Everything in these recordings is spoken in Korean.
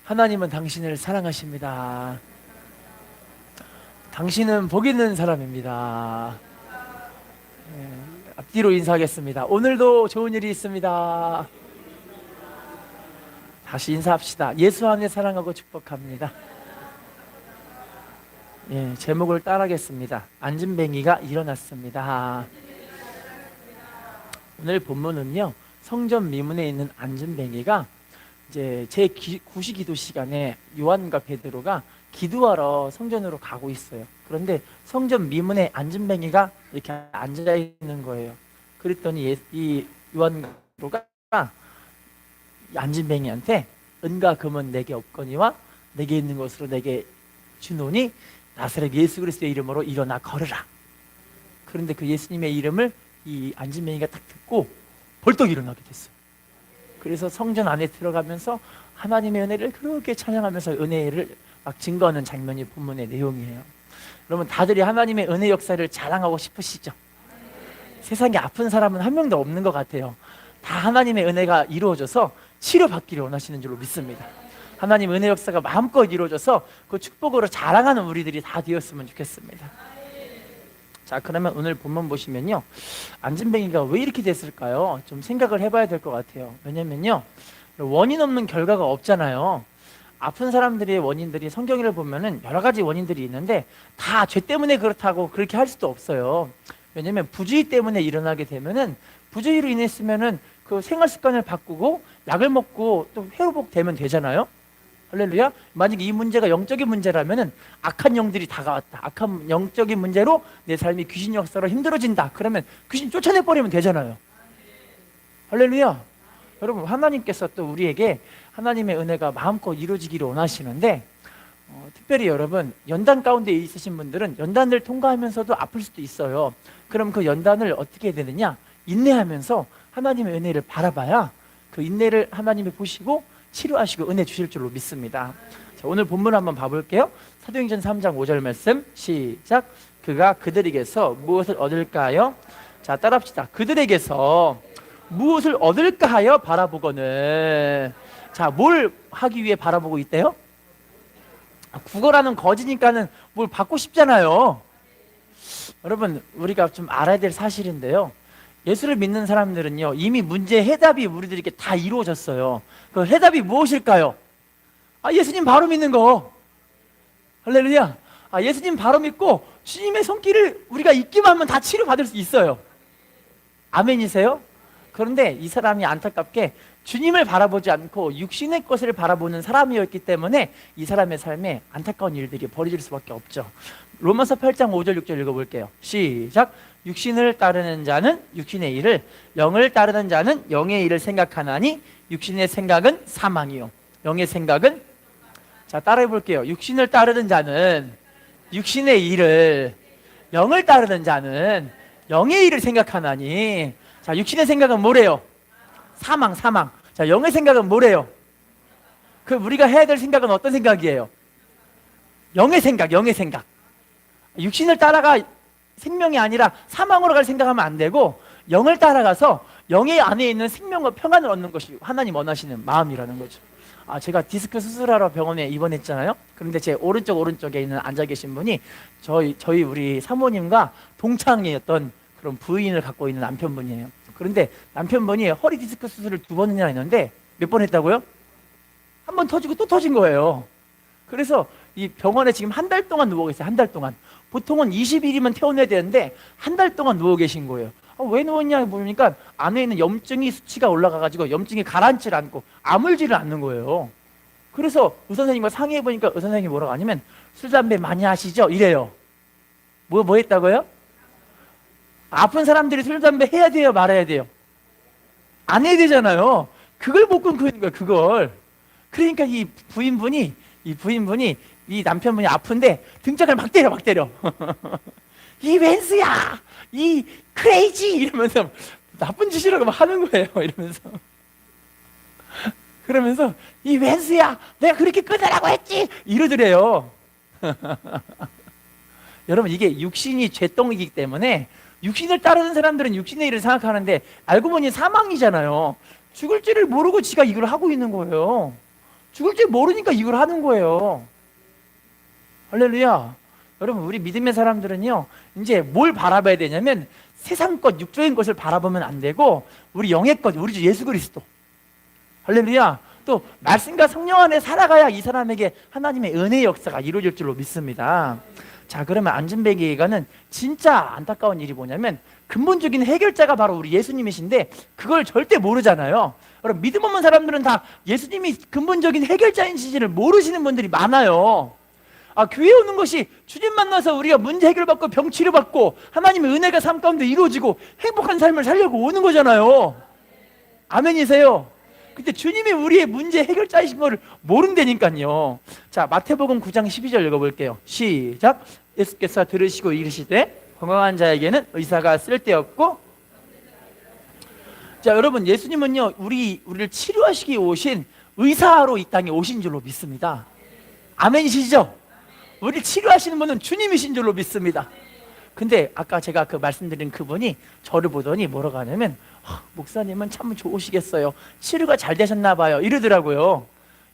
하나님은 당신을 사랑하십니다. 당신은 복 있는 사람입니다. 앞뒤로 인사하겠습니다. 오늘도 좋은 일이 있습니다. 다시 인사합시다. 예수 안에 사랑하고 축복합니다. 제목을 따라하겠습니다. 안진뱅이가 일어났습니다. 오늘 본문은요, 성전 미문에 있는 안진뱅이가 이제 제9시기도 시간에 요한과 베드로가 기도하러 성전으로 가고 있어요. 그런데 성전 미문에 안진뱅이가 이렇게 앉아 있는 거예요. 그랬더니 이 요한과 베드로가 안진뱅이한테 은과 금은 내게 없거니와 내게 있는 것으로 내게 주노니 나사렛 예수 그리스도의 이름으로 일어나 걸으라. 그런데 그 예수님의 이름을 이 안진뱅이가 딱 듣고 벌떡 일어나게 됐어요. 그래서 성전 안에 들어가면서 하나님의 은혜를 그렇게 찬양하면서 은혜를 막 증거하는 장면이 본문의 내용이에요. 여러분, 다들 하나님의 은혜 역사를 자랑하고 싶으시죠? 세상에 아픈 사람은 한 명도 없는 것 같아요. 다 하나님의 은혜가 이루어져서 치료받기를 원하시는 줄로 믿습니다. 하나님 은혜 역사가 마음껏 이루어져서 그 축복으로 자랑하는 우리들이 다 되었으면 좋겠습니다. 자, 그러면 오늘 본문 보시면요, 안진뱅이가 왜 이렇게 됐을까요? 좀 생각을 해봐야 될 것 같아요. 왜냐면요, 원인 없는 결과가 없잖아요. 아픈 사람들의 원인들이 성경을 보면은 여러 가지 원인들이 있는데 다 죄 때문에 그렇다고 그렇게 할 수도 없어요. 왜냐면 부주의 때문에 일어나게 되면은, 부주의로 인했으면은 그 생활 습관을 바꾸고 약을 먹고 또 회복되면 되잖아요. 할렐루야. 만약에 이 문제가 영적인 문제라면은 악한 영들이 다가왔다, 악한 영적인 문제로 내 삶이 귀신 역사로 힘들어진다, 그러면 귀신 쫓아내버리면 되잖아요. 할렐루야. 여러분, 하나님께서 또 우리에게 하나님의 은혜가 마음껏 이루어지기를 원하시는데, 특별히 여러분, 연단 가운데 있으신 분들은 연단을 통과하면서도 아플 수도 있어요. 그럼 그 연단을 어떻게 해야 되느냐? 인내하면서 하나님의 은혜를 바라봐야 그 인내를 하나님이 보시고 치료하시고 은혜 주실 줄로 믿습니다. 자, 오늘 본문 한번 봐볼게요. 사도행전 3장 5절 말씀 시작. 그가 그들에게서 무엇을 얻을까요? 자, 따라합시다. 그들에게서 무엇을 얻을까 하여 바라보거늘. 자, 뭘 하기 위해 바라보고 있대요? 국어라는 거지니까는 뭘 받고 싶잖아요. 여러분, 우리가 좀 알아야 될 사실인데요, 예수를 믿는 사람들은요, 이미 문제의 해답이 우리들에게 다 이루어졌어요. 그 해답이 무엇일까요? 예수님 바로 믿는 거. 할렐루야. 예수님 바로 믿고 주님의 손길을 우리가 잊기만 하면 다 치료받을 수 있어요. 아멘이세요? 그런데 이 사람이 안타깝게 주님을 바라보지 않고 육신의 것을 바라보는 사람이었기 때문에 이 사람의 삶에 안타까운 일들이 벌어질 수밖에 없죠. 로마서 8장 5절 6절 읽어볼게요. 시작. 육신을 따르는 자는 육신의 일을, 영을 따르는 자는 영의 일을 생각하나니 육신의 생각은 사망이요 영의 생각은, 자, 따라해 볼게요. 육신을 따르는 자는 육신의 일을, 영을 따르는 자는 영의 일을 생각하나니. 자, 육신의 생각은 뭐래요? 사망. 자, 영의 생각은 뭐래요? 그 우리가 해야 될 생각은 어떤 생각이에요? 영의 생각. 육신을 따라가 생명이 아니라 사망으로 갈 생각하면 안 되고, 영을 따라가서 영의 안에 있는 생명과 평안을 얻는 것이 하나님 원하시는 마음이라는 거죠. 제가 디스크 수술하러 병원에 입원했잖아요. 그런데 제 오른쪽에 있는 앉아 계신 분이 저희 우리 사모님과 동창이었던 그런 부인을 갖고 있는 남편분이에요. 그런데 남편분이 허리 디스크 수술을 2번이나 했는데 몇 번 했다고요? 한 번 터지고 또 터진 거예요. 그래서 이 병원에 지금 한 달 동안 누워 계세요. 한 달 동안. 보통은 20일이면 퇴원해야 되는데 한 달 동안 누워 계신 거예요. 왜 누웠냐 보니까 안에 있는 염증이 수치가 올라가가지고 염증이 가라앉질 않고 아물지를 않는 거예요. 그래서 의사 선생님과 상의해 보니까 의사 선생님이 뭐라고 하냐면, 술 담배 많이 하시죠? 이래요. 뭐 했다고요? 아픈 사람들이 술 담배 해야 돼요, 말아야 돼요? 안 해야 되잖아요. 그걸 못 끊고 있는 거예요, 그걸. 그러니까 이 부인분이 이 남편분이 아픈데 등짝을 막 때려. 이 웬스야, 이 크레이지, 이러면서 나쁜 짓이라고 막 하는 거예요. 이러면서 그러면서 이 웬스야, 내가 그렇게 끊으라고 했지, 이러더래요. 여러분, 이게 육신이 죄덩이기 때문에 육신을 따르는 사람들은 육신의 일을 생각하는데 알고 보니 사망이잖아요. 죽을 줄을 모르고 지가 이걸 하고 있는 거예요. 죽을 줄 모르니까 이걸 하는 거예요. 할렐루야. 여러분, 우리 믿음의 사람들은요, 이제 뭘 바라봐야 되냐면 세상 것, 육적인 것을 바라보면 안 되고 우리 영의 것, 우리 주 예수 그리스도. 할렐루야. 또 말씀과 성령 안에 살아가야 이 사람에게 하나님의 은혜의 역사가 이루어질 줄로 믿습니다. 자, 그러면 안진뱅이가는 진짜 안타까운 일이 뭐냐면 근본적인 해결자가 바로 우리 예수님이신데 그걸 절대 모르잖아요. 여러분, 믿음 없는 사람들은 다 예수님이 근본적인 해결자인지를 모르시는 분들이 많아요. 교회 오는 것이 주님 만나서 우리가 문제 해결받고 병 치료받고 하나님의 은혜가 삶 가운데 이루어지고 행복한 삶을 살려고 오는 거잖아요. 아멘이세요? 근데 주님이 우리의 문제 해결자이신 걸 모른다니까요. 자, 마태복음 9장 12절 읽어볼게요. 시작. 예수께서 들으시고 이르시되 건강한 자에게는 의사가 쓸데없고. 자, 여러분, 예수님은요 우리를 치료하시기 오신 의사로 이 땅에 오신 줄로 믿습니다. 아멘이시죠? 우리를 치료하시는 분은 주님이신 줄로 믿습니다. 근데 아까 제가 말씀드린 그분이 저를 보더니 뭐라고 하냐면 목사님은 참 좋으시겠어요. 치료가 잘 되셨나 봐요. 이러더라고요.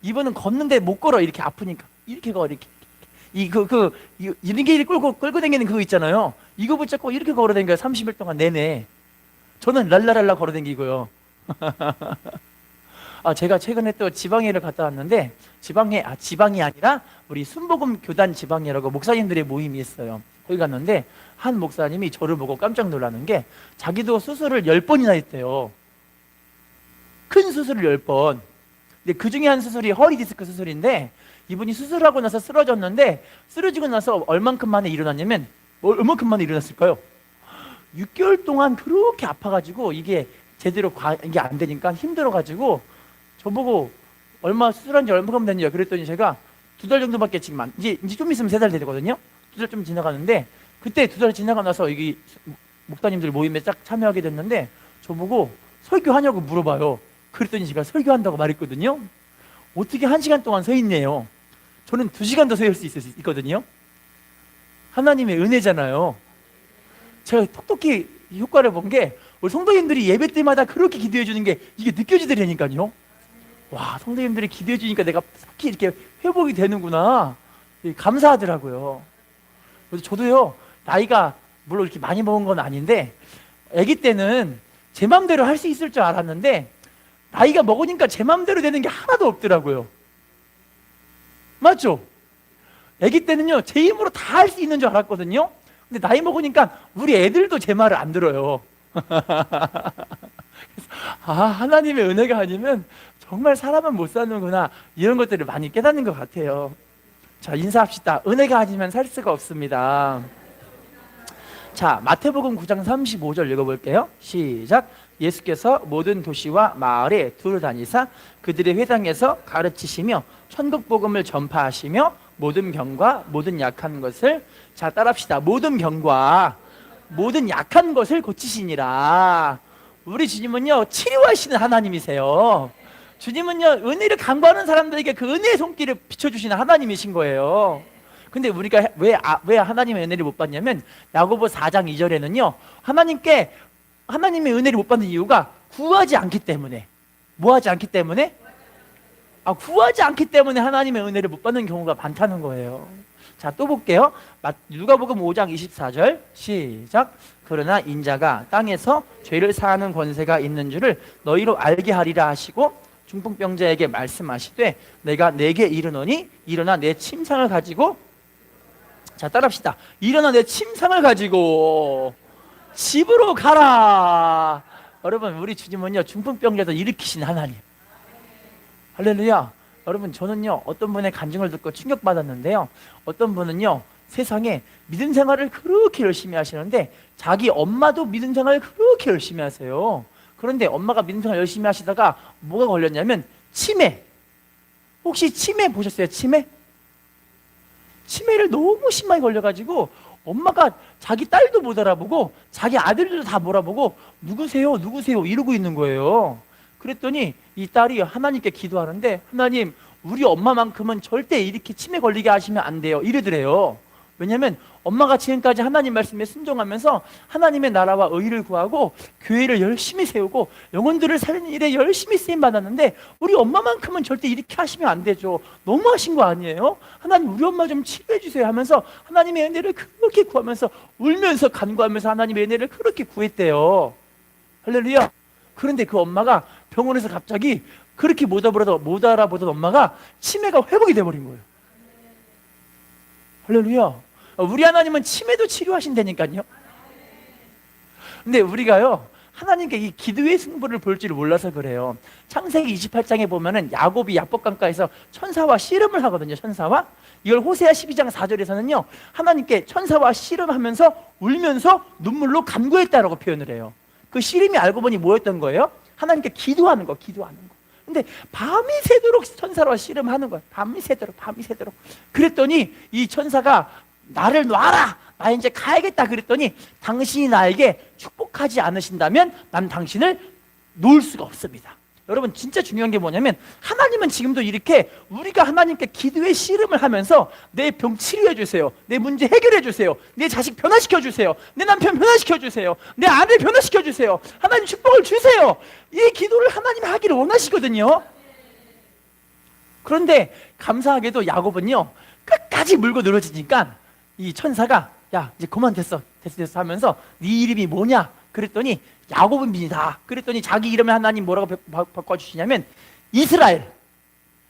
이분은 걷는데 못 걸어. 이렇게 아프니까 이렇게 걸어. 이런 게 끌고 다니는 그거 있잖아요. 이거 붙잡고 이렇게 걸어 다니까요. 30일 동안 내내. 저는 랄라랄라 걸어 다니고요. 제가 최근에 또 지방회를 갔다 왔는데 지방이 아니라 우리 순복음 교단 지방회라고 목사님들의 모임이 있어요. 거기 갔는데 한 목사님이 저를 보고 깜짝 놀라는 게 자기도 수술을 10번이나 했대요. 큰 수술을 10번. 근데 그 중에 한 수술이 허리 디스크 수술인데 이분이 수술하고 나서 쓰러졌는데 쓰러지고 나서 얼만큼 만에 일어났냐면 얼만큼 만에 일어났을까요? 6개월 동안 그렇게 아파가지고 이게 제대로 이게 안 되니까 힘들어가지고 저보고 얼마 수술한 지 얼마큼 됐냐 그랬더니 제가 2달 정도밖에 지금 이제 좀 있으면 3달 되거든요. 2달 좀 지나가는데 그때 2달 지나가 나서 여기 목사님들 모임에 딱 참여하게 됐는데 저보고 설교하냐고 물어봐요. 그랬더니 제가 설교한다고 말했거든요. 어떻게 1시간 동안 서 있네요. 저는 2시간도 서 있을 수 있거든요. 하나님의 은혜잖아요. 제가 톡톡히 효과를 본 게 우리 성도님들이 예배 때마다 그렇게 기도해 주는 게 이게 느껴지더라니까요. 와, 성도님들이 기도해 주니까 내가 특히 이렇게 회복이 되는구나. 감사하더라고요. 그래서 저도요, 나이가 물론 이렇게 많이 먹은 건 아닌데 아기 때는 제 마음대로 할 수 있을 줄 알았는데 나이가 먹으니까 제 마음대로 되는 게 하나도 없더라고요. 맞죠? 아기 때는요, 제 힘으로 다 할 수 있는 줄 알았거든요. 근데 나이 먹으니까 우리 애들도 제 말을 안 들어요. 하나님의 은혜가 아니면 정말 사람은 못 사는구나, 이런 것들을 많이 깨닫는 것 같아요. 자, 인사합시다. 은혜가 아니면 살 수가 없습니다. 자, 마태복음 9장 35절 읽어볼게요. 시작. 예수께서 모든 도시와 마을에 두루 다니사 그들의 회당에서 가르치시며 천국 복음을 전파하시며 모든 병과 모든 약한 것을, 자, 따라합시다. 모든 병과 모든 약한 것을 고치시니라. 우리 주님은요, 치료하시는 하나님이세요. 주님은요, 은혜를 간구하는 사람들에게 그 은혜의 손길을 비춰주시는 하나님이신 거예요. 근데 우리가 왜 하나님의 은혜를 못 받냐면 야고보 4장 2절에는요, 하나님의 은혜를 못 받는 이유가 구하지 않기 때문에. 뭐 하지 않기 때문에? 구하지 않기 때문에 하나님의 은혜를 못 받는 경우가 많다는 거예요. 자, 또 볼게요. 누가복음 5장 24절 시작. 그러나 인자가 땅에서 죄를 사하는 권세가 있는 줄을 너희로 알게 하리라 하시고 중풍병자에게 말씀하시되 내가 내게 이르노니 일어나 내 침상을 가지고, 자, 따라합시다. 일어나 내 침상을 가지고 집으로 가라. 여러분, 우리 주님은요, 중풍병자도 일으키신 하나님. 할렐루야. 여러분, 저는요, 어떤 분의 간증을 듣고 충격받았는데요, 어떤 분은요, 세상에 믿음 생활을 그렇게 열심히 하시는데 자기 엄마도 믿음 생활을 그렇게 열심히 하세요. 그런데 엄마가 믿음 생활 열심히 하시다가 뭐가 걸렸냐면 치매. 혹시 치매 보셨어요? 치매를 너무 심하게 걸려가지고 엄마가 자기 딸도 못 알아보고 자기 아들들도 다 몰아보고 누구세요? 이러고 있는 거예요. 그랬더니 이 딸이 하나님께 기도하는데, 하나님, 우리 엄마만큼은 절대 이렇게 치매 걸리게 하시면 안 돼요, 이러더래요. 왜냐하면 엄마가 지금까지 하나님 말씀에 순종하면서 하나님의 나라와 의를 구하고 교회를 열심히 세우고 영혼들을 살리는 일에 열심히 쓰임받았는데 우리 엄마만큼은 절대 이렇게 하시면 안 되죠. 너무 하신 거 아니에요? 하나님 우리 엄마 좀 치료해 주세요 하면서 하나님의 은혜를 그렇게 구하면서 울면서 간구하면서 하나님의 은혜를 그렇게 구했대요. 할렐루야. 그런데 그 엄마가 병원에서 갑자기 그렇게 못 알아보던 엄마가 치매가 회복이 돼버린 거예요. 할렐루야. 우리 하나님은 치매도 치료하신다니까요. 근데 우리가요 하나님께 이 기도의 승부를 볼 줄 몰라서 그래요. 창세기 28장에 보면은 야곱이 야복강가에서 천사와 씨름을 하거든요. 천사와. 이걸 호세아 12장 4절에서는요 하나님께 천사와 씨름하면서 울면서 눈물로 간구했다라고 표현을 해요. 그 씨름이 알고 보니 뭐였던 거예요? 하나님께 기도하는 거. 근데 밤이 새도록 천사와 씨름하는 거예요. 밤이 새도록. 그랬더니 이 천사가 나를 놔라, 나 이제 가야겠다 그랬더니 당신이 나에게 축복하지 않으신다면 난 당신을 놓을 수가 없습니다. 여러분 진짜 중요한 게 뭐냐면 하나님은 지금도 이렇게 우리가 하나님께 기도의 씨름을 하면서 내 병 치료해 주세요, 내 문제 해결해 주세요, 내 자식 변화시켜 주세요, 내 남편 변화시켜 주세요, 내 아내 변화시켜 주세요, 하나님 축복을 주세요, 이 기도를 하나님이 하기를 원하시거든요. 그런데 감사하게도 야곱은요 끝까지 물고 늘어지니까 이 천사가 야 이제 그만 됐어 하면서 네 이름이 뭐냐 그랬더니 야곱입니다. 그랬더니 자기 이름을 하나님 뭐라고 바꿔주시냐면 이스라엘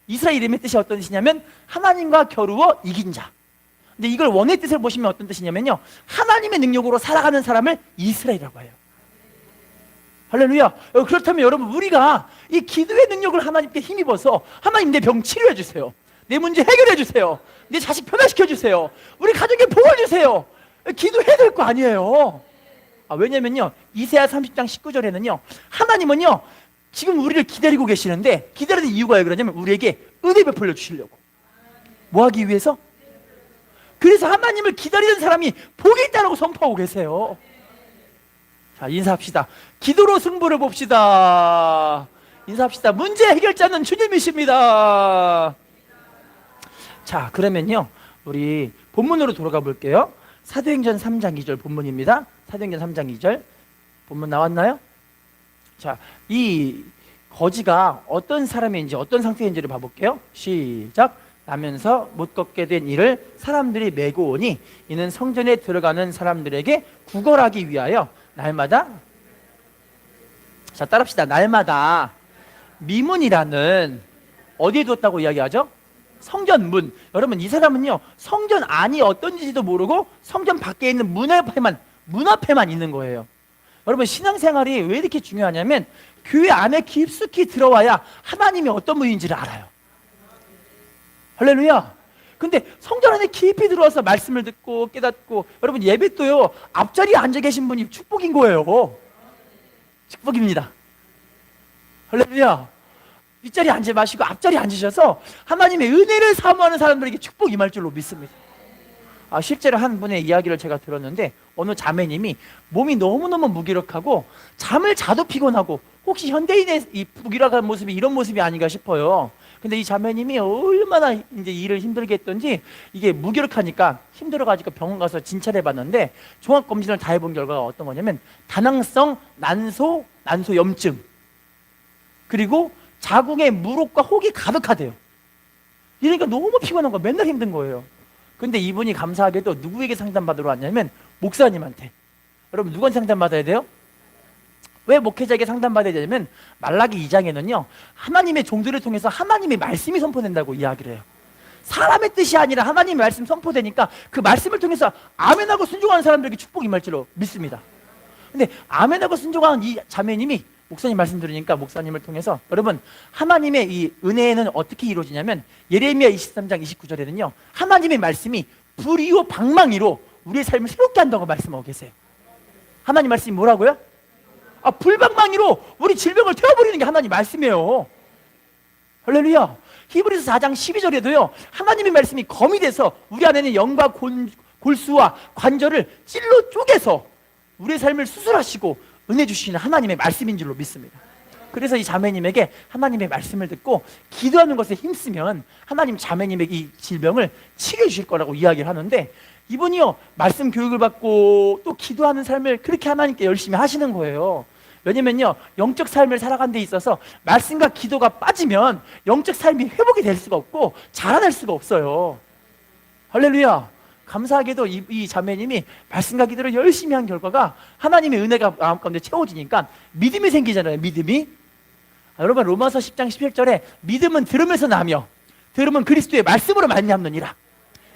이름의 뜻이 어떤 뜻이냐면 하나님과 겨루어 이긴 자. 근데 이걸 원의 뜻을 보시면 어떤 뜻이냐면요 하나님의 능력으로 살아가는 사람을 이스라엘이라고 해요. 할렐루야. 그렇다면 여러분 우리가 이 기도의 능력을 하나님께 힘입어서 하나님 내 병 치료해 주세요, 내 문제 해결해 주세요, 내 자식 변화시켜 주세요, 우리 가족에 복을 주세요, 기도해야 될 거 아니에요. 왜냐면요 이사야 30장 19절에는요 하나님은요 지금 우리를 기다리고 계시는데 기다리는 이유가 왜 그러냐면 우리에게 은혜 베풀려 주시려고. 뭐 하기 위해서? 그래서 하나님을 기다리는 사람이 복이 있다고 선포하고 계세요. 자 인사합시다. 기도로 승부를 봅시다. 인사합시다. 문제 해결자는 주님이십니다. 자 그러면요 우리 본문으로 돌아가 볼게요. 사도행전 3장 2절 본문입니다. 사도행전 3장 2절 본문 나왔나요? 자, 이 거지가 어떤 사람인지 어떤 상태인지를 봐볼게요. 시작. 나면서 못 걷게 된 이를 사람들이 메고 오니 이는 성전에 들어가는 사람들에게 구걸하기 위하여 날마다, 자 따라합시다. 날마다 미문이라는 어디에 두었다고 이야기하죠? 성전 문. 여러분 이 사람은요 성전 안이 어떤지도 모르고 성전 밖에 있는 문 앞에만 있는 거예요. 여러분 신앙생활이 왜 이렇게 중요하냐면 교회 안에 깊숙이 들어와야 하나님이 어떤 분인지를 알아요. 할렐루야. 근데 성전 안에 깊이 들어와서 말씀을 듣고 깨닫고, 여러분 예배도요 앞자리에 앉아 계신 분이 축복인 거예요. 축복입니다. 할렐루야. 뒷자리에 앉지 마시고 앞자리에 앉으셔서 하나님의 은혜를 사모하는 사람들에게 축복 임할 줄로 믿습니다. 실제로 한 분의 이야기를 제가 들었는데 어느 자매님이 몸이 너무너무 무기력하고 잠을 자도 피곤하고, 혹시 현대인의 이 무기력한 모습이 이런 모습이 아닌가 싶어요. 근데 이 자매님이 얼마나 이제 일을 힘들게 했던지 이게 무기력하니까 힘들어가지고 병원 가서 진찰해 봤는데 종합검진을 다 해본 결과가 어떤 거냐면 다낭성 난소염증, 그리고 자궁에 물혹과 혹이 가득하대요. 이러니까 너무 피곤한 거예요. 맨날 힘든 거예요. 근데 이분이 감사하게도 누구에게 상담받으러 왔냐면 목사님한테. 여러분 누구한테 상담받아야 돼요? 왜 목회자에게 상담받아야 되냐면 말라기 2장에는요 하나님의 종들을 통해서 하나님의 말씀이 선포된다고 이야기를 해요. 사람의 뜻이 아니라 하나님의 말씀 선포되니까 그 말씀을 통해서 아멘하고 순종하는 사람들에게 축복이 임할 줄로 믿습니다. 근데 아멘하고 순종하는 이 자매님이 목사님 말씀 들으니까 목사님을 통해서, 여러분 하나님의 이 은혜는 어떻게 이루어지냐면 예레미야 23장 29절에는요 하나님의 말씀이 불이요 방망이로 우리의 삶을 새롭게 한다고 말씀하고 계세요. 하나님 말씀이 뭐라고요? 불방망이로 우리 질병을 태워버리는 게 하나님 말씀이에요. 할렐루야. 히브리서 4장 12절에도요 하나님의 말씀이 검이 돼서 우리 안에는 영과 골수와 관절을 찔러 쪼개서 우리의 삶을 수술하시고 은혜 주시는 하나님의 말씀인 줄로 믿습니다. 그래서 이 자매님에게 하나님의 말씀을 듣고 기도하는 것에 힘쓰면 하나님 자매님의 이 질병을 치료해 주실 거라고 이야기를 하는데, 이분이요 말씀 교육을 받고 또 기도하는 삶을 그렇게 하나님께 열심히 하시는 거예요. 왜냐면요 영적 삶을 살아가는 데 있어서 말씀과 기도가 빠지면 영적 삶이 회복이 될 수가 없고 자라날 수가 없어요. 할렐루야. 감사하게도 이 자매님이 말씀과 기도를 열심히 한 결과가 하나님의 은혜가 마음 가운데 채워지니까 믿음이 생기잖아요. 믿음이. 여러분 로마서 10장 11절에 믿음은 들으면서 나며 들으면 그리스도의 말씀으로 말미암느니라.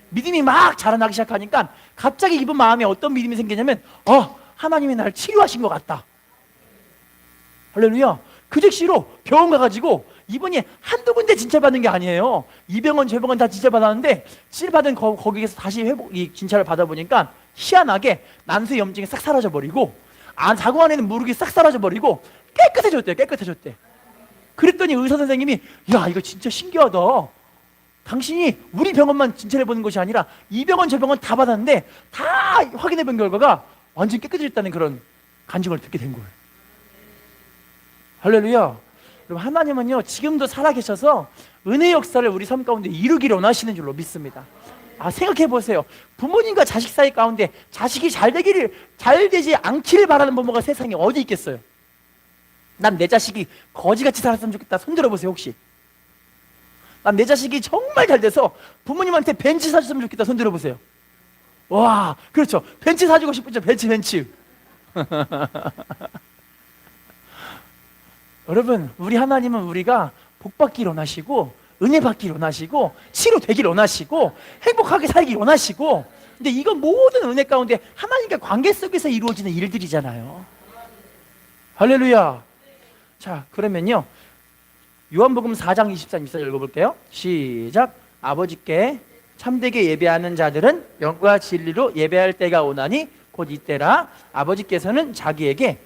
믿음이 막 자라나기 시작하니까 갑자기 이분 마음에 어떤 믿음이 생기냐면 하나님이 나를 치료하신 것 같다. 할렐루야. 그 즉시로 병원 가가지고 이분이 한두 군데 진찰받는 게 아니에요. 이 병원 저 병원 다 진찰받았는데 진찰받은 거기에서 다시 이 진찰을 받아보니까 희한하게 난수의 염증이 싹 사라져버리고 자궁 안에는 무르기 싹 사라져버리고 깨끗해졌대. 그랬더니 의사 선생님이 야 이거 진짜 신기하다. 당신이 우리 병원만 진찰해보는 것이 아니라 이 병원 저 병원 다 받았는데 다 확인해본 결과가 완전 깨끗해졌다는 그런 간증을 듣게 된 거예요. 할렐루야. 여러분 하나님은요 지금도 살아계셔서 은혜 역사를 우리 삶 가운데 이루기를 원하시는 줄로 믿습니다. 생각해 보세요. 부모님과 자식 사이 가운데 자식이 잘 되지 않기를 바라는 부모가 세상에 어디 있겠어요? 난 내 자식이 거지같이 살았으면 좋겠다. 손 들어보세요. 혹시 난 내 자식이 정말 잘 돼서 부모님한테 벤츠 사줬으면 좋겠다. 손 들어보세요. 와, 그렇죠. 벤츠 사주고 싶죠. 벤츠. 여러분, 우리 하나님은 우리가 복받기를 원하시고 은혜 받기를 원하시고 치료되기를 원하시고 행복하게 살기를 원하시고, 근데 이건 모든 은혜 가운데 하나님과 관계 속에서 이루어지는 일들이잖아요. 할렐루야. 자, 그러면요 요한복음 4장 24절 24절 읽어볼게요. 시작. 아버지께 참되게 예배하는 자들은 영과 진리로 예배할 때가 오나니 곧 이때라. 아버지께서는 자기에게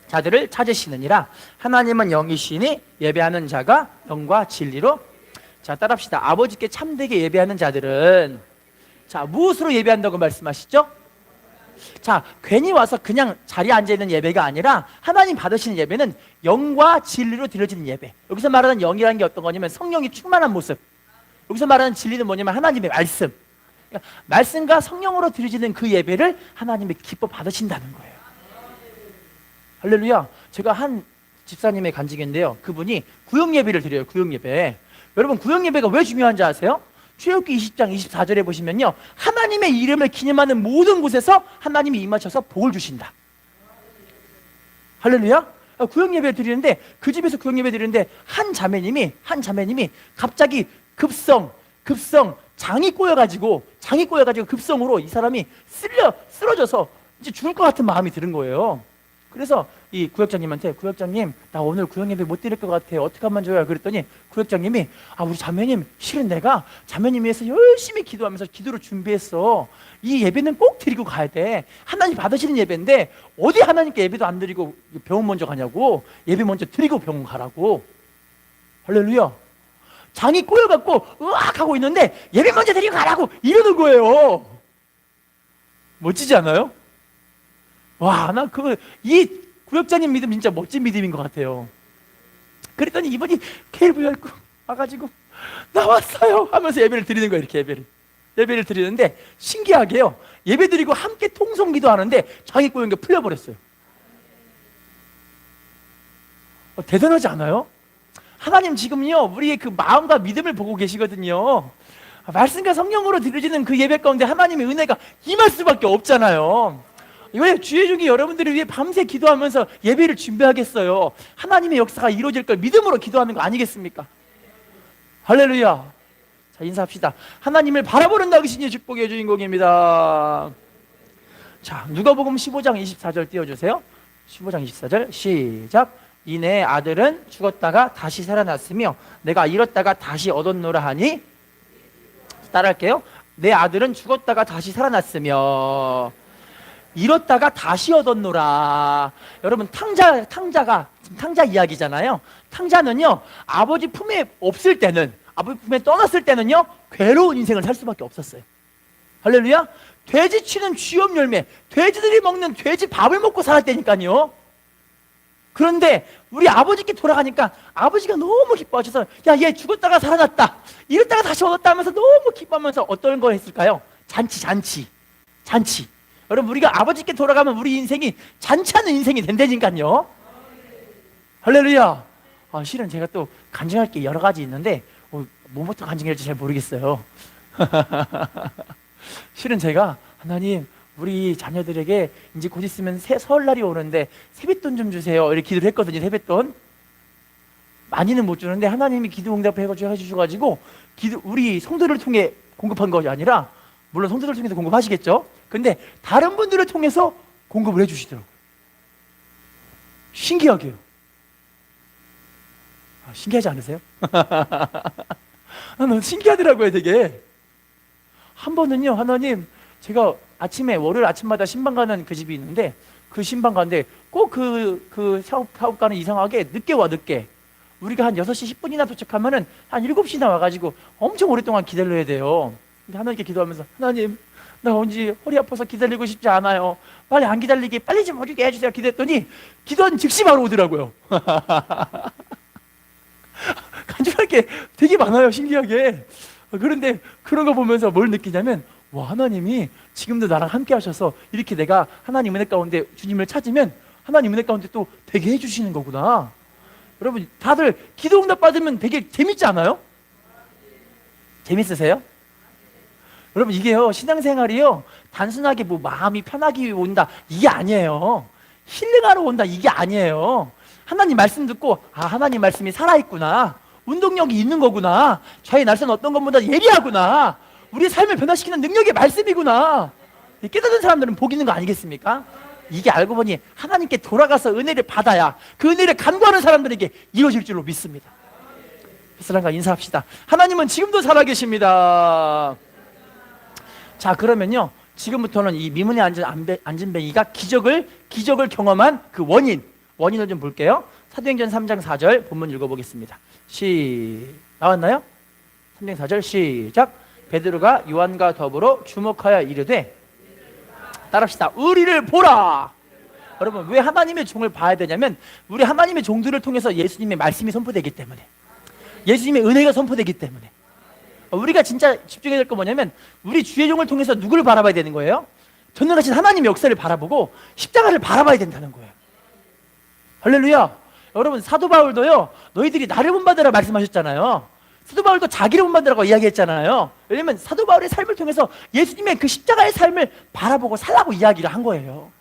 자들을 찾으시느니라. 하나님은 영이시니 예배하는 자가 영과 진리로. 자, 따라합시다. 아버지께 참되게 예배하는 자들은, 자, 무엇으로 예배한다고 말씀하시죠? 자, 괜히 와서 그냥 자리에 앉아있는 예배가 아니라 하나님 받으시는 예배는 영과 진리로 드려지는 예배. 여기서 말하는 영이라는 게 어떤 거냐면 성령이 충만한 모습. 여기서 말하는 진리는 뭐냐면 하나님의 말씀. 그러니까 말씀과 성령으로 드려지는 그 예배를 하나님이 기뻐 받으신다는 거예요. 할렐루야. 제가 한 집사님의 간증인데요, 그분이 구역예배를 드려요. 구역예배. 여러분, 구역예배가 왜 중요한지 아세요? 출애굽기 20장 24절에 보시면요, 하나님의 이름을 기념하는 모든 곳에서 하나님이 임하셔서 복을 주신다. 할렐루야. 구역예배를 드리는데, 그 집에서 구역예배 드리는데 한 자매님이 갑자기 급성 장이 꼬여가지고 급성으로 이 사람이 쓰러져서 이제 죽을 것 같은 마음이 드는 거예요. 그래서 이 구역장님한테, 구역장님 나 오늘 구역예배 못 드릴 것 같아요. 어떻게 하면 좋아요? 그랬더니 구역장님이 우리 자매님, 실은 내가 자매님 위해서 열심히 기도하면서 기도를 준비했어. 이 예배는 꼭 드리고 가야 돼. 하나님 받으시는 예배인데 어디 하나님께 예배도 안 드리고 병원 먼저 가냐고. 예배 먼저 드리고 병원 가라고. 할렐루야. 장이 꼬여갖고 으악 하고 있는데 예배 먼저 드리고 가라고 이러는 거예요. 멋지지 않아요? 와, 이 구역장님 믿음 진짜 멋진 믿음인 것 같아요. 그랬더니 이분이 케이블 열고 와가지고 나왔어요 하면서 예배를 드리는 거예요. 이렇게 예배를 드리는데 신기하게요, 예배 드리고 함께 통성기도 하는데 장이 꼬인 게 풀려버렸어요. 대단하지 않아요? 하나님 지금요 우리의 그 마음과 믿음을 보고 계시거든요. 말씀과 성령으로 드려지는 그 예배 가운데 하나님의 은혜가 임할 수밖에 없잖아요. 왜 주의 종이 여러분들을 위해 밤새 기도하면서 예배를 준비하겠어요? 하나님의 역사가 이루어질 걸 믿음으로 기도하는 거 아니겠습니까? 할렐루야. 자, 인사합시다. 하나님을 바라보는 당신이 축복의 주인공입니다. 자, 누가복음 15장 24절 띄워주세요. 15장 24절 시작. 이내 아들은 죽었다가 다시 살아났으며 내가 잃었다가 다시 얻었노라 하니, 따라할게요. 내 아들은 죽었다가 다시 살아났으며 잃었다가 다시 얻었노라. 여러분, 탕자 이야기잖아요. 탕자는요 아버지 품에 없을 때는, 아버지 품에 떠났을 때는요 괴로운 인생을 살 수밖에 없었어요. 할렐루야. 돼지 치는 쥐염 열매, 돼지들이 먹는 돼지 밥을 먹고 살았다니까요. 그런데 우리 아버지께 돌아가니까 아버지가 너무 기뻐하셔서 야, 얘 죽었다가 살아났다, 이랬다가 다시 얻었다 하면서 너무 기뻐하면서 어떤 걸 했을까요? 잔치. 여러분, 우리가 아버지께 돌아가면 우리 인생이 잔치하는 인생이 된다니까요. 할렐루야. 실은 제가 또 간증할 게 여러 가지 있는데 뭐부터 간증할지 잘 모르겠어요. 실은 제가 하나님, 우리 자녀들에게 이제 곧 있으면 설날이 오는데 세뱃돈 좀 주세요, 이렇게 기도를 했거든요. 세뱃돈 많이는 못 주는데 하나님이 기도 응답 해주셔가지고 우리 성도를 통해 공급한 것이 아니라, 물론 성도들 통해서 공급하시겠죠. 근데 다른 분들을 통해서 공급을 해주시더라고요. 신기하게요. 신기하지 않으세요? 너무 신기하더라고요. 되게. 한 번은요, 하나님, 제가 월요일 아침마다 신방 가는 그 집이 있는데, 그 신방 가는데 꼭 그 사업가는 이상하게 늦게 와. 우리가 한 6시 10분이나 도착하면은 한 7시나 와가지고 엄청 오랫동안 기다려야 돼요. 근데 하나님께 기도하면서, 하나님, 나 언제 허리 아파서 기다리고 싶지 않아요. 빨리 안 기다리게 빨리 좀 오게 해주세요. 기도했더니 기도한 즉시 바로 오더라고요. 간증할 게 되게 많아요, 신기하게. 그런데 그런 거 보면서 뭘 느끼냐면, 와, 하나님이 지금도 나랑 함께 하셔서 이렇게 내가 하나님 은혜 가운데 주님을 찾으면 하나님 은혜 가운데 또 되게 해주시는 거구나. 여러분, 다들 기도 응답 받으면 되게 재밌지 않아요? 재밌으세요? 여러분, 이게요, 신앙생활이요, 단순하게 뭐 마음이 편하기 위해 온다, 이게 아니에요. 힐링하러 온다, 이게 아니에요. 하나님 말씀 듣고, 하나님 말씀이 살아있구나, 운동력이 있는 거구나, 저의 날선 어떤 것보다 예리하구나, 우리의 삶을 변화시키는 능력의 말씀이구나, 깨닫는 사람들은 복 있는 거 아니겠습니까? 이게 알고 보니 하나님께 돌아가서 은혜를 받아야 그 은혜를 간구하는 사람들에게 이루어질 줄로 믿습니다. 사람과 인사합시다. 하나님은 지금도 살아계십니다. 자, 그러면요, 지금부터는 이 미문에 앉은 뱅이가 기적을 경험한 그 원인을 좀 볼게요. 사도행전 3장 4절 본문 읽어보겠습니다. 나왔나요? 3장 4절 시작. 베드로가 요한과 더불어 주목하여 이르되, 따라합시다. 우리를 보라. 여러분, 왜 하나님의 종을 봐야 되냐면, 우리 하나님의 종들을 통해서 예수님의 말씀이 선포되기 때문에, 예수님의 은혜가 선포되기 때문에. 우리가 진짜 집중해야 될 거 뭐냐면, 우리 주의 종을 통해서 누구를 바라봐야 되는 거예요? 전능하신 하나님의 역사를 바라보고 십자가를 바라봐야 된다는 거예요. 할렐루야. 여러분, 사도 바울도요, 너희들이 나를 본받으라 말씀하셨잖아요. 사도 바울도 자기를 본받으라고 이야기했잖아요. 왜냐면 사도 바울의 삶을 통해서 예수님의 그 십자가의 삶을 바라보고 살라고 이야기를 한 거예요.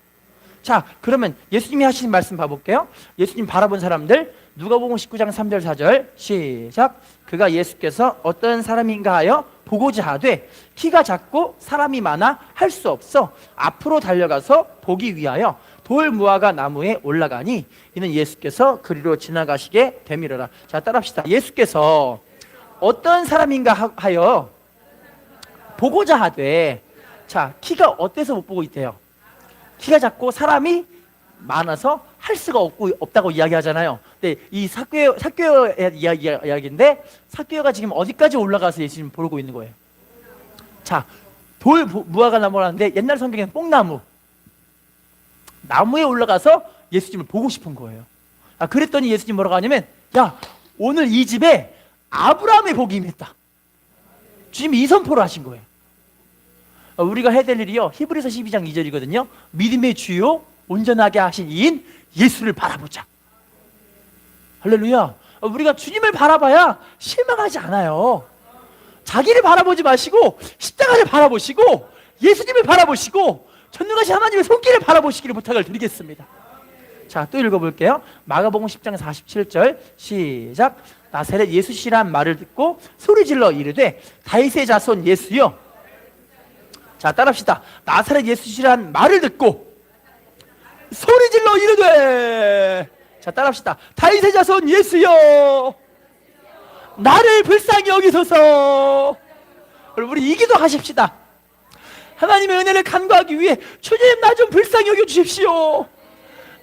자, 그러면 예수님이 하신 말씀 봐볼게요. 예수님 바라본 사람들, 누가복음 19장 3절 4절 시작. 그가 예수께서 어떤 사람인가 하여 보고자 하되 키가 작고 사람이 많아 할 수 없어 앞으로 달려가서 보기 위하여 돌 무화과 나무에 올라가니 이는 예수께서 그리로 지나가시게 되밀어라. 자, 따라합시다. 예수께서 어떤 사람인가 하여 보고자 하되, 자, 키가 어때서 못 보고 있대요? 키가 작고 사람이 많아서 할 수가 없다고 이야기하잖아요. 근데 이 삭개오의 이야기인데, 삭개오가 지금 어디까지 올라가서 예수님 보고 있는 거예요? 자, 돌 무화과 나무라는데 옛날 성경에는 뽕나무, 나무에 올라가서 예수님을 보고 싶은 거예요. 그랬더니 예수님 뭐라고 하냐면, 야, 오늘 이 집에 아브라함의 복이 임했다. 주님이 이 선포를 하신 거예요. 우리가 해야 될 일이요, 히브리서 12장 2절이거든요. 믿음의 주요 온전하게 하신 이인 예수를 바라보자. 할렐루야. 우리가 주님을 바라봐야 실망하지 않아요. 자기를 바라보지 마시고 십자가를 바라보시고 예수님을 바라보시고 전능하신 하나님의 손길을 바라보시기를 부탁을 드리겠습니다. 자, 또 읽어볼게요. 마가복음 10장 47절 시작. 나사렛 예수시란 말을 듣고 소리질러 이르되 다윗의 자손 예수여. 자, 따라합시다. 나사렛 예수시란 말을 듣고 소리질러 이르되, 자, 따라합시다. 다윗의 자손 예수여, 나를 불쌍히 여기소서. 우리 이 기도 하십시다. 하나님의 은혜를 간구하기 위해 주님, 나 좀 불쌍히 여겨주십시오.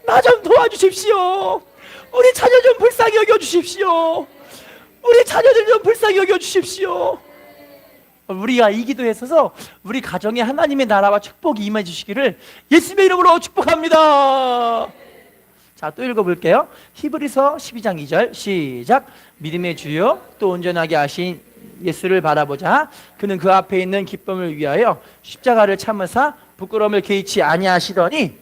나 좀 도와주십시오. 우리 자녀 좀 불쌍히 여겨주십시오. 우리 자녀들 좀 불쌍히 여겨주십시오. 우리가 이 기도에 있어서 우리 가정에 하나님의 나라와 축복이 임해 주시기를 예수님의 이름으로 축복합니다. 자, 자, 또 읽어볼게요. 히브리서 12장 2절 시작. 믿음의 주요 또 온전하게 하신 예수를 바라보자. 그는 그 앞에 있는 기쁨을 위하여 십자가를 참으사 부끄러움을 개의치 아니하시더니.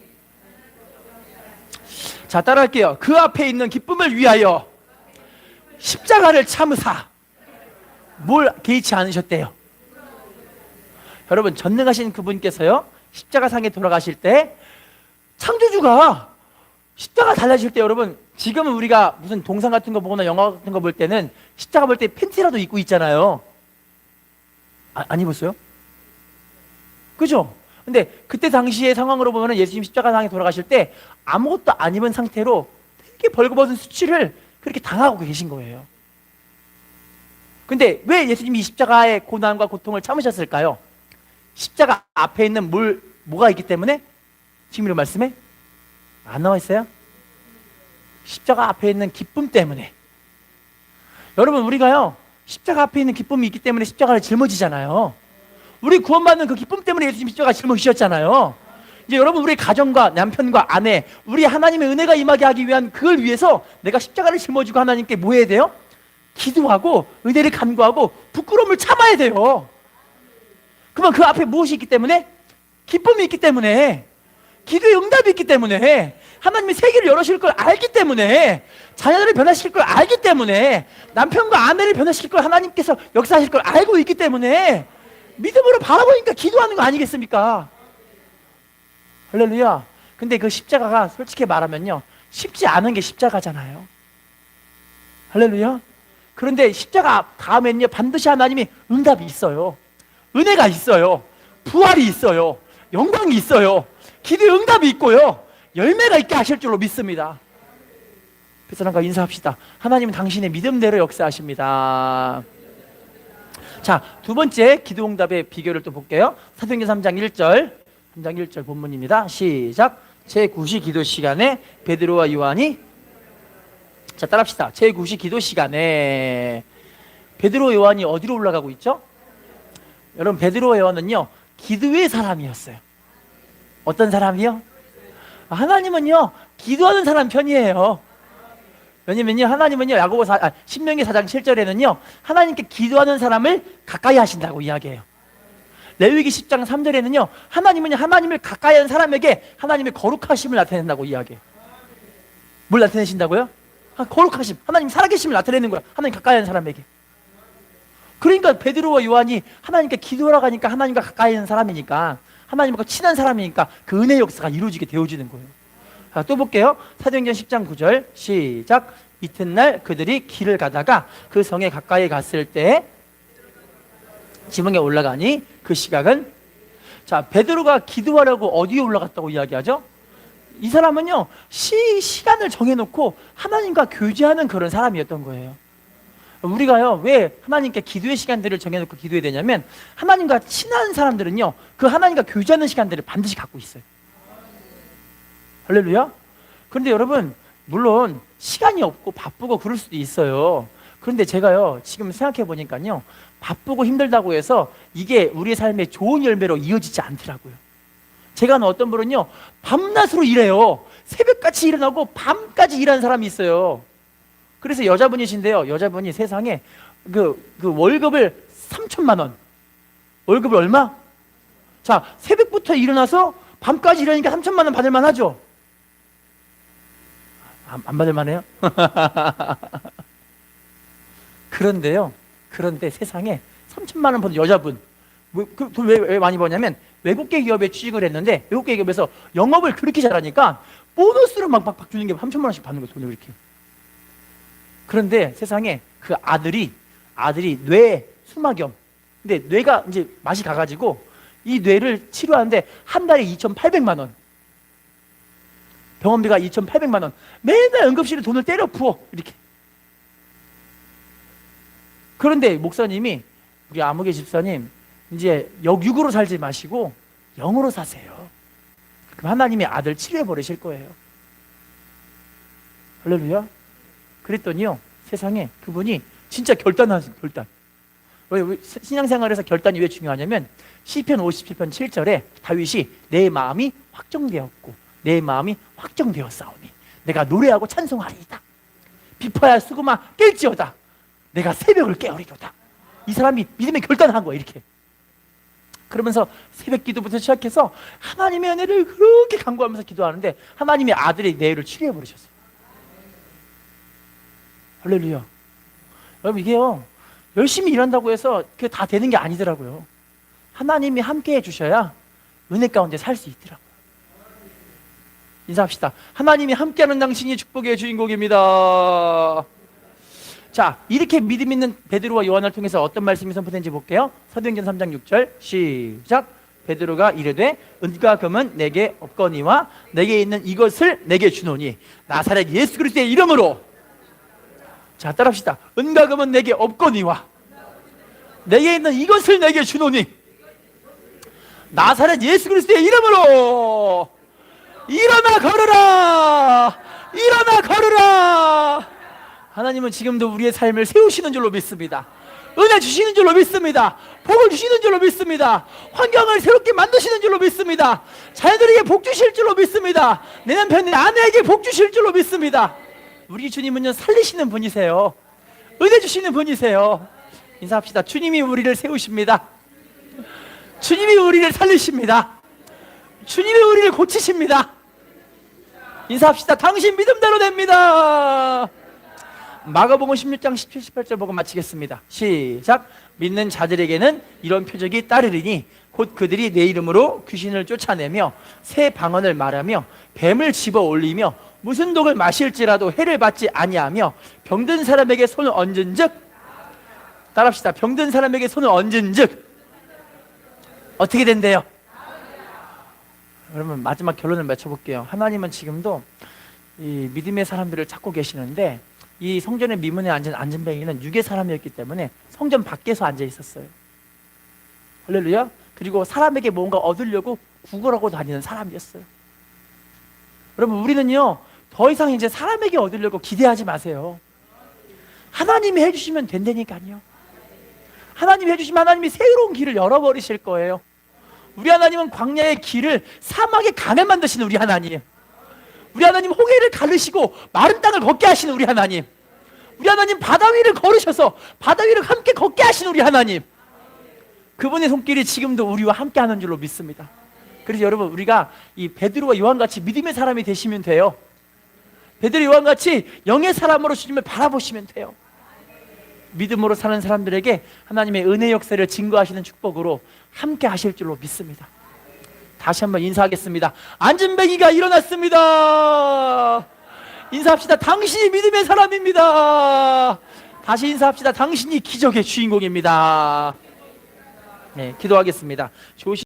자, 따라할게요. 그 앞에 있는 기쁨을 위하여 십자가를 참으사 뭘 개의치 않으셨대요? 여러분, 전능하신 그분께서요, 십자가상에 돌아가실 때 창조주가 십자가 달라질 때, 여러분, 지금은 우리가 무슨 동상 같은 거 보거나 영화 같은 거 볼 때는 십자가 볼 때 팬티라도 입고 있잖아요. 안 입었어요? 그죠? 근데 그때 당시의 상황으로 보면 예수님 십자가상에 돌아가실 때 아무것도 안 입은 상태로 되게 벌거벗은 수치를 그렇게 당하고 계신 거예요. 근데 왜 예수님이 이 십자가의 고난과 고통을 참으셨을까요? 십자가 앞에 있는 뭐가 있기 때문에? 지금 이런 말씀에 안 나와 있어요? 십자가 앞에 있는 기쁨 때문에. 여러분, 우리가요, 십자가 앞에 있는 기쁨이 있기 때문에 십자가를 짊어지잖아요. 우리 구원받는 그 기쁨 때문에 예수님 십자가 짊어지셨잖아요. 이제 여러분, 우리 가정과 남편과 아내, 우리 하나님의 은혜가 임하게 하기 위한 그걸 위해서 내가 십자가를 짊어지고 하나님께 뭐 해야 돼요? 기도하고 은혜를 간구하고 부끄러움을 참아야 돼요. 그러면 그 앞에 무엇이 있기 때문에? 기쁨이 있기 때문에, 기도의 응답이 있기 때문에, 하나님이 세계를 열어주실 걸 알기 때문에, 자녀들을 변화시킬 걸 알기 때문에, 남편과 아내를 변화시킬 걸 하나님께서 역사하실 걸 알고 있기 때문에 믿음으로 바라보니까 기도하는 거 아니겠습니까? 할렐루야. 근데 그 십자가가 솔직히 말하면요, 쉽지 않은 게 십자가잖아요. 할렐루야. 그런데 십자가 다음에는요, 반드시 하나님이 응답이 있어요. 은혜가 있어요. 부활이 있어요. 영광이 있어요. 기도의 응답이 있고요, 열매가 있게 하실 줄로 믿습니다. 베테랑과 인사합시다. 하나님은 당신의 믿음대로 역사하십니다. 자, 두 번째 기도 응답의 비결을 또 볼게요. 사도행전 3장 1절 본문입니다. 시작. 제9시 기도 시간에 베드로와 요한이, 자, 따라합시다. 제9시 기도 시간에 베드로 요한이 어디로 올라가고 있죠? 여러분, 베드로와 요한은요, 기도의 사람이었어요. 어떤 사람이요? 하나님은요, 기도하는 사람 편이에요. 왜냐면요, 하나님은요, 신명기 4장 7절에는요, 하나님께 기도하는 사람을 가까이 하신다고 이야기해요. 레위기 10장 3절에는요, 하나님은요, 하나님을 가까이 하는 사람에게 하나님의 거룩하심을 나타낸다고 이야기해요. 뭘 나타내신다고요? 거룩하심, 하나님 살아계심을 나타내는 거야. 하나님 가까이 하는 사람에게. 그러니까 베드로와 요한이 하나님께 기도하러 가니까 하나님과 가까이 하는 사람이니까, 하나님과 친한 사람이니까 그 은혜 역사가 이루어지게 되어지는 거예요. 자, 또 볼게요. 사도행전 10장 9절 시작. 이튿날 그들이 길을 가다가 그 성에 가까이 갔을 때 지붕에 올라가니 그 시각은, 자, 베드로가 기도하려고 어디에 올라갔다고 이야기하죠? 이 사람은요, 시간을 정해놓고 하나님과 교제하는 그런 사람이었던 거예요. 우리가요, 왜 하나님께 기도의 시간들을 정해놓고 기도해야 되냐면, 하나님과 친한 사람들은요, 그 하나님과 교제하는 시간들을 반드시 갖고 있어요. 할렐루야. 그런데 여러분, 물론 시간이 없고 바쁘고 그럴 수도 있어요. 그런데 제가요, 지금 생각해 보니까요, 바쁘고 힘들다고 해서 이게 우리의 삶의 좋은 열매로 이어지지 않더라고요. 제가 아는 어떤 분은요, 밤낮으로 일해요. 새벽같이 일어나고 밤까지 일하는 사람이 있어요. 그래서 여자분이신데요, 여자분이 세상에 그 월급을 3천만 원. 월급을 얼마? 자, 새벽부터 일어나서 밤까지 일하니까 3천만 원 받을만 하죠? 안 받을만 해요? 그런데 세상에 3천만 원 버는 여자분, 돈 왜 많이 버냐면, 외국계 기업에 취직을 했는데, 외국계 기업에서 영업을 그렇게 잘하니까 보너스를 막 주는 게 3천만 원씩 받는 거예요, 돈을 그렇게. 그런데 세상에 그 아들이 뇌 수막염. 근데 뇌가 이제 맛이 가가지고 이 뇌를 치료하는데 한 달에 2,800만 원. 병원비가 2,800만 원. 맨날 응급실에 돈을 때려 부어, 이렇게. 그런데 목사님이, 우리 아무개 집사님, 이제 육으로 살지 마시고 영으로 사세요. 그럼 하나님의 아들 치료해 버리실 거예요. 할렐루야. 그랬더니요, 세상에 그분이 진짜 결단하신 결단. 왜 신앙생활에서 결단이 왜 중요하냐면, 시편 57편 7절에 다윗이 내 마음이 확정되었고 내 마음이 확정되었사오니 내가 노래하고 찬송하리이다. 비파야 수구마 깰지어다. 내가 새벽을 깨우리로다. 이 사람이 믿음의 결단한 거야. 이렇게 그러면서 새벽 기도부터 시작해서 하나님의 은혜를 그렇게 간구하면서 기도하는데 하나님의 아들의 뇌를 치료해 버리셨어요. 할렐루야. 여러분, 이게요 열심히 일한다고 해서 그게 다 되는 게 아니더라고요. 하나님이 함께 해주셔야 은혜 가운데 살 수 있더라고요. 인사합시다. 하나님이 함께하는 당신이 축복의 주인공입니다. 자, 이렇게 믿음 있는 베드로와 요한을 통해서 어떤 말씀이 선포된지 볼게요. 사도행전 3장 6절 시작. 베드로가 이르되 은과 금은 내게 없거니와 내게 있는 이것을 내게 주노니 나사렛 예수 그리스도의 이름으로. 자, 따라합시다. 은과 금은 내게 없거니와 내게 있는 이것을 내게 주노니 나사렛 예수 그리스도의 이름으로 일어나 걸으라. 일어나 걸으라. 하나님은 지금도 우리의 삶을 세우시는 줄로 믿습니다. 은혜 주시는 줄로 믿습니다. 복을 주시는 줄로 믿습니다. 환경을 새롭게 만드시는 줄로 믿습니다. 자녀들에게 복 주실 줄로 믿습니다. 내 남편, 내 아내에게 복 주실 줄로 믿습니다. 우리 주님은요 살리시는 분이세요. 은혜 주시는 분이세요. 인사합시다. 주님이 우리를 세우십니다. 주님이 우리를 살리십니다. 주님이 우리를 고치십니다. 인사합시다. 당신 믿음대로 됩니다. 마가복음 16장 17, 18절 보고 마치겠습니다. 시작. 믿는 자들에게는 이런 표적이 따르리니 곧 그들이 내 이름으로 귀신을 쫓아내며 새 방언을 말하며 뱀을 집어 올리며 무슨 독을 마실지라도 해를 받지 아니하며 병든 사람에게 손을 얹은즉, 따라합시다. 병든 사람에게 손을 얹은즉 어떻게 된대요? 그러면 마지막 결론을 맺혀볼게요. 하나님은 지금도 이 믿음의 사람들을 찾고 계시는데 이 성전의 미문에 앉은 안진뱅이는 유괴 사람이었기 때문에 성전 밖에서 앉아 있었어요. 할렐루야. 그리고 사람에게 뭔가 얻으려고 구걸하고 다니는 사람이었어요. 여러분, 우리는요 더 이상 이제 사람에게 얻으려고 기대하지 마세요. 하나님이 해주시면 된다니까요. 하나님이 해주시면 하나님이 새로운 길을 열어버리실 거예요. 우리 하나님은 광야의 길을 사막의 강을 만드시는 우리 하나님. 우리 하나님 홍해를 가르시고 마른 땅을 걷게 하시는 우리 하나님. 우리 하나님 바다 위를 걸으셔서 바다 위를 함께 걷게 하시는 우리 하나님. 그분의 손길이 지금도 우리와 함께 하는 줄로 믿습니다. 그래서 여러분, 우리가 이 베드로와 요한같이 믿음의 사람이 되시면 돼요. 베드로 요한같이 영의 사람으로 주님을 바라보시면 돼요. 믿음으로 사는 사람들에게 하나님의 은혜 역사를 증거하시는 축복으로 함께 하실 줄로 믿습니다. 다시 한번 인사하겠습니다. 안진뱅이가 일어났습니다. 인사합시다. 당신이 믿음의 사람입니다. 다시 인사합시다. 당신이 기적의 주인공입니다. 네, 기도하겠습니다.